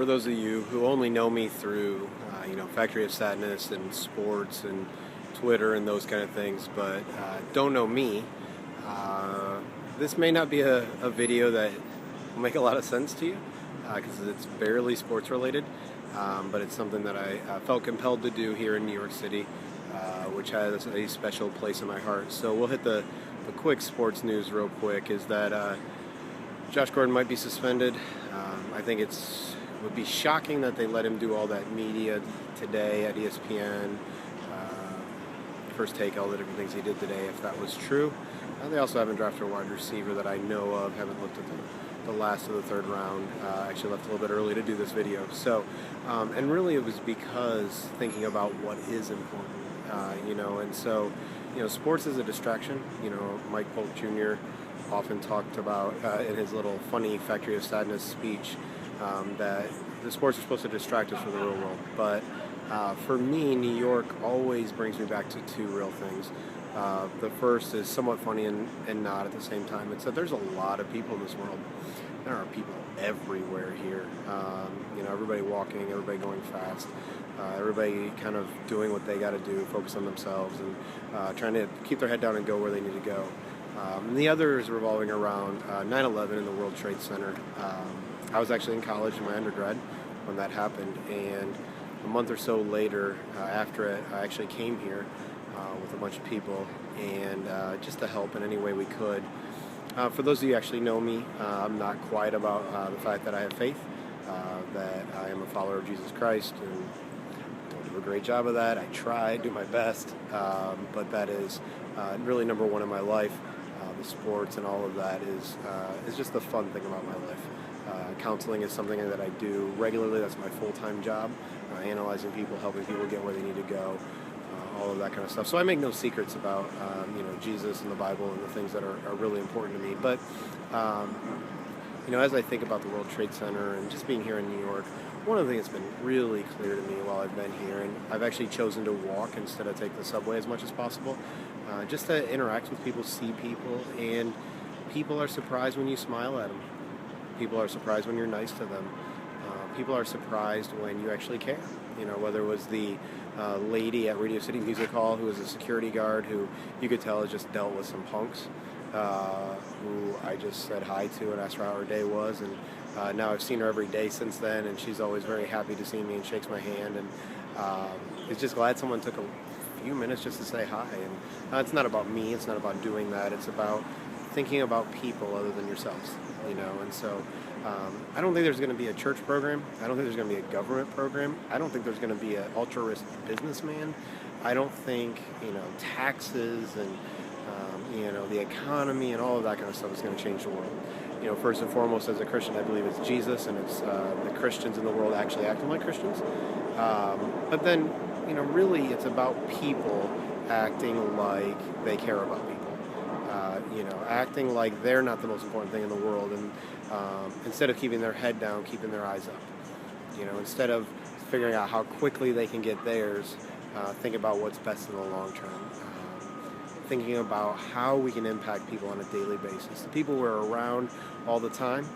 For those of you who only know me through, Factory of Sadness and sports and Twitter and those kind of things, but don't know me, this may not be a video that will make a lot of sense to you because it's barely sports related, but it's something that I felt compelled to do here in New York City, which has a special place in my heart. So we'll hit the quick sports news real quick. Is that Josh Gordon might be suspended. I think it would be shocking that they let him do all that media today at ESPN. First take, all the different things he did today, if that was true. They also haven't drafted a wide receiver that I know of, haven't looked at the last of the third round. Actually left a little bit early to do this video. So, and really it was because thinking about what is important, and so, sports is a distraction. Mike Polk Jr. often talked about in his little funny Factory of Sadness speech that the sports are supposed to distract us from the real world. But for me, New York always brings me back to two real things. The first is somewhat funny and not at the same time. It's that there's a lot of people in this world. There are people everywhere here. Everybody walking, everybody going fast, everybody kind of doing what they got to do, focus on themselves, and trying to keep their head down and go where they need to go. And the other is revolving around 9/11 in the World Trade Center. I was actually in college in my undergrad when that happened, and a month or so later, after it, I actually came here with a bunch of people, and just to help in any way we could. For those of you who actually know me, I'm not quiet about the fact that I have faith, that I am a follower of Jesus Christ, and I do a great job of that. I try, do my best, but that is really number one in my life. The sports and all of that is just the fun thing about my life. Counseling is something that I do regularly. That's my full-time job, analyzing people, helping people get where they need to go, all of that kind of stuff. So I make no secrets about Jesus and the Bible and the things that are really important to me. But as I think about the World Trade Center and just being here in New York, one of the things that's been really clear to me while I've been here, and I've actually chosen to walk instead of take the subway as much as possible, just to interact with people, see people, and people are surprised when you smile at them. People are surprised when you're nice to them. People are surprised when you actually care. Whether it was the lady at Radio City Music Hall who was a security guard who you could tell has just dealt with some punks, who I just said hi to and asked her how her day was, and now I've seen her every day since then, and she's always very happy to see me and shakes my hand, and is just glad someone took a few minutes just to say hi. And it's not about me, it's not about doing that, it's about thinking about people other than yourselves, and so I don't think there's going to be a church program. I don't think there's going to be a government program. I don't think there's going to be an ultra-risk businessman. I don't think, taxes and, the economy and all of that kind of stuff is going to change the world. First and foremost, as a Christian, I believe it's Jesus, and it's the Christians in the world actually acting like Christians. But then, really it's about people acting like they care about people. Acting like they're not the most important thing in the world, and instead of keeping their head down, keeping their eyes up. Instead of figuring out how quickly they can get theirs, think about what's best in the long term. Thinking about how we can impact people on a daily basis. The people we're around all the time,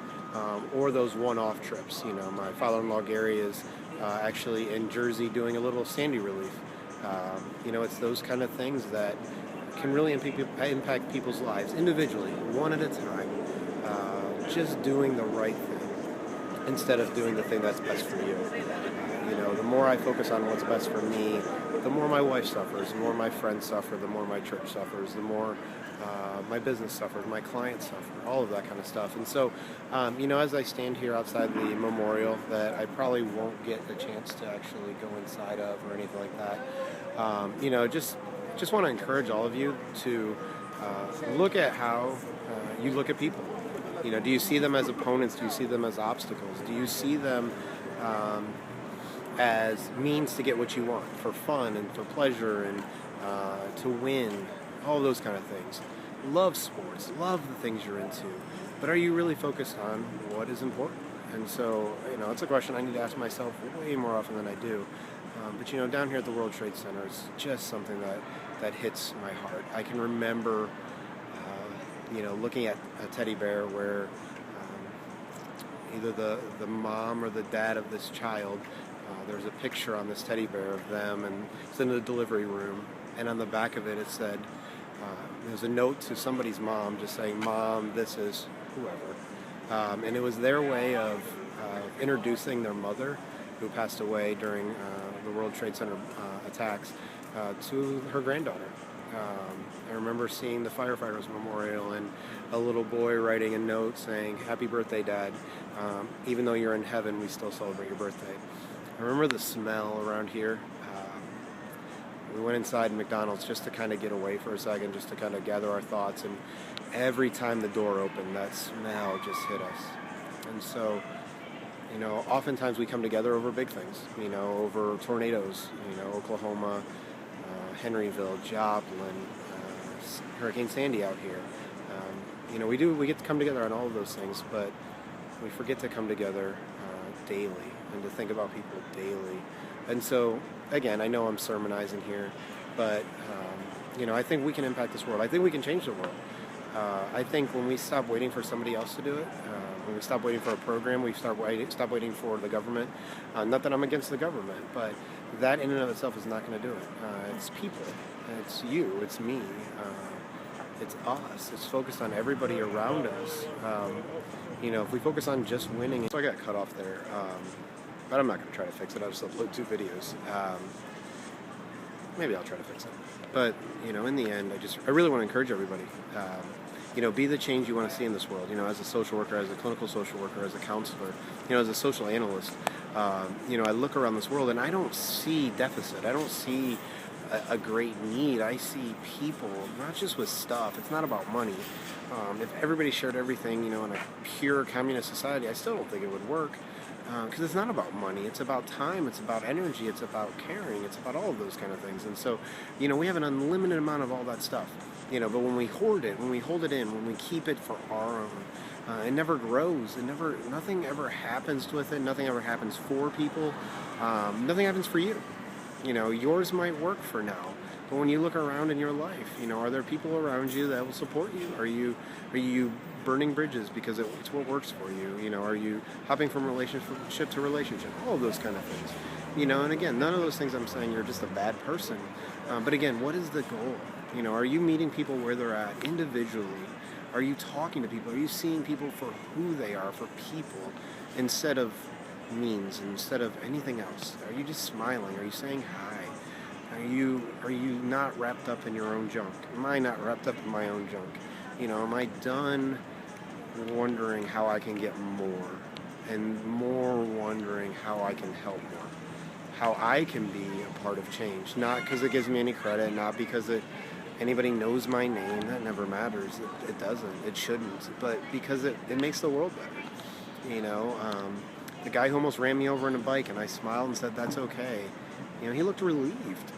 or those one-off trips. My father-in-law Gary is actually in Jersey doing a little Sandy relief. It's those kind of things that can really impact people's lives individually, one at a time, just doing the right thing instead of doing the thing that's best for you. The more I focus on what's best for me, the more my wife suffers, the more my friends suffer, the more my church suffers, the more my business suffers, my clients suffer, all of that kind of stuff. And so, as I stand here outside the memorial that I probably won't get the chance to actually go inside of or anything like that, just want to encourage all of you to look at how you look at people. Do you see them as opponents? Do you see them as obstacles? Do you see them as means to get what you want, for fun and for pleasure and to win, all those kind of things? Love sports, love the things you're into, but are you really focused on what is important? And so, it's a question I need to ask myself way more often than I do. But down here at the World Trade Center, it's just something that hits my heart. I can remember, looking at a teddy bear where, either the mom or the dad of this child. There's a picture on this teddy bear of them, and it's in the delivery room. And on the back of it, it said, there's a note to somebody's mom just saying, "Mom, this is whoever." And it was their way of introducing their mother, who passed away during the World Trade Center attacks, to her granddaughter. I remember seeing the firefighters memorial and a little boy writing a note saying, "Happy birthday, Dad. Even though you're in heaven, we still celebrate your birthday." I remember the smell around here. We went inside McDonald's just to kind of get away for a second, just to kind of gather our thoughts, and every time the door opened, that smell just hit us. And so, oftentimes we come together over big things, over tornadoes, Oklahoma, Henryville, Joplin, Hurricane Sandy out here. We get to come together on all of those things, but we forget to come together daily and to think about people daily. And so, again, I know I'm sermonizing here, but I think we can impact this world. I think we can change the world. I think when we stop waiting for somebody else to do it, when we stop waiting for a program, we stop waiting for the government. Not that I'm against the government, but that in and of itself is not going to do it. It's people. It's you. It's me. It's us. It's focused on everybody around us. If we focus on just winning. So I got cut off there. But I'm not going to try to fix it. I'll just upload 2 videos. Maybe I'll try to fix it. But, in the end, I really want to encourage everybody. Be the change you want to see in this world. As a social worker, as a clinical social worker, as a counselor, as a social analyst, I look around this world and I don't see deficit. I don't see a great need. I see people, not just with stuff. It's not about money. If everybody shared everything, in a pure communist society, I still don't think it would work. Because it's not about money, it's about time, it's about energy, it's about caring, it's about all of those kind of things. And so, we have an unlimited amount of all that stuff, but when we hoard it, when we hold it in, when we keep it for our own, it never grows, nothing ever happens with it, nothing ever happens for people, nothing happens for you. Yours might work for now, but when you look around in your life, are there people around you that will support you? Are you burning bridges because it's what works for you? Are you hopping from relationship to relationship? All of those kind of things. And again, none of those things I'm saying you're just a bad person. But again, what is the goal? Are you meeting people where they're at individually? Are you talking to people? Are you seeing people for who they are, for people, instead of means, instead of anything else? Are you just smiling? Are you saying hi? Are you not wrapped up in your own junk? Am I not wrapped up in my own junk? Am I done wondering how I can get more, and more wondering how I can help more, how I can be a part of change, not because it gives me any credit, not because anybody knows my name, that never matters, it doesn't, it shouldn't, but because it makes the world better. The guy who almost ran me over on a bike, and I smiled and said, "That's okay," he looked relieved.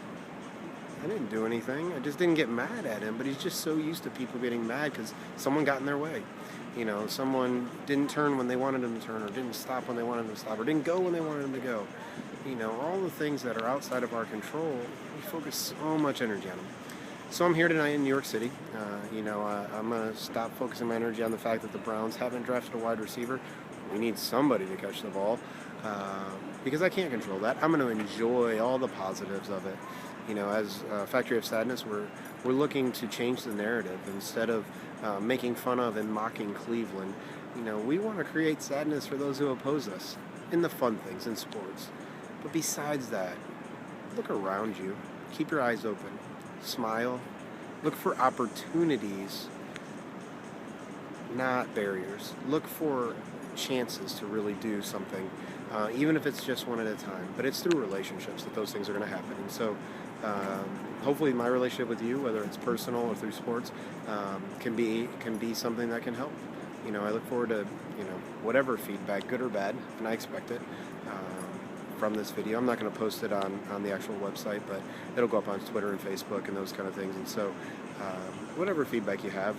I didn't do anything. I just didn't get mad at him, but he's just so used to people getting mad because someone got in their way. Someone didn't turn when they wanted them to turn, or didn't stop when they wanted them to stop, or didn't go when they wanted them to go. All the things that are outside of our control, we focus so much energy on them. So I'm here tonight in New York City. I'm going to stop focusing my energy on the fact that the Browns haven't drafted a wide receiver. We need somebody to catch the ball because I can't control that. I'm going to enjoy all the positives of it. As Factory of Sadness, we're looking to change the narrative. Instead of making fun of and mocking Cleveland, we want to create sadness for those who oppose us in the fun things, in sports. But besides that, look around you. Keep your eyes open. Smile. Look for opportunities, not barriers. Look for chances to really do something, even if it's just one at a time. But it's through relationships that those things are going to happen. And so hopefully my relationship with you, whether it's personal or through sports, can be something that can help. I look forward to whatever feedback, good or bad, and I expect it from this video. I'm not going to post it on the actual website, but it'll go up on Twitter and Facebook and those kind of things. And so whatever feedback you have,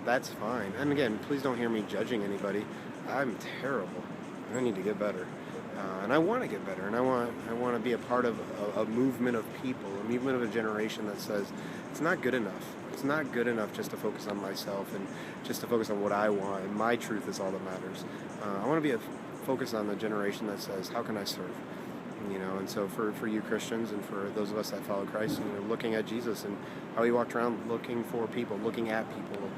that's fine. And again, please don't hear me judging anybody. I'm terrible. I need to get better. And I want to get better, and I want to be a part of a movement of people, a movement of a generation that says it's not good enough. It's not good enough just to focus on myself and just to focus on what I want, and my truth is all that matters. I want to be focused on the generation that says, how can I serve? And so for you Christians and for those of us that follow Christ, looking at Jesus and how he walked around looking for people, looking at people,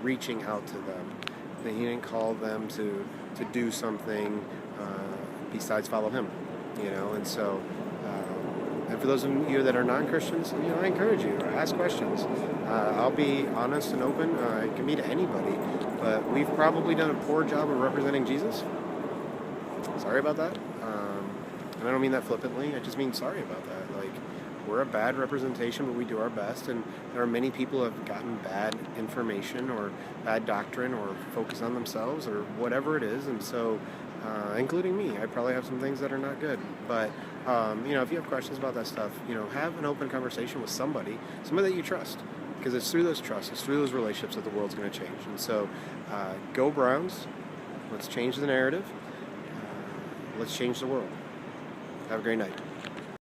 reaching out to them. That he didn't call them to do something besides follow him, and so and for those of you that are non-Christians, I encourage you, ask questions. I'll be honest and open. It can be to anybody, but we've probably done a poor job of representing Jesus. Sorry about that. And I don't mean that flippantly. I just mean sorry about that. Like, we're a bad representation, but we do our best. And there are many people who have gotten bad information or bad doctrine or focus on themselves or whatever it is. And so, including me, I probably have some things that are not good. But, if you have questions about that stuff, have an open conversation with somebody that you trust. Because it's through those trusts, it's through those relationships that the world's going to change. And so, go Browns. Let's change the narrative. Let's change the world. Have a great night.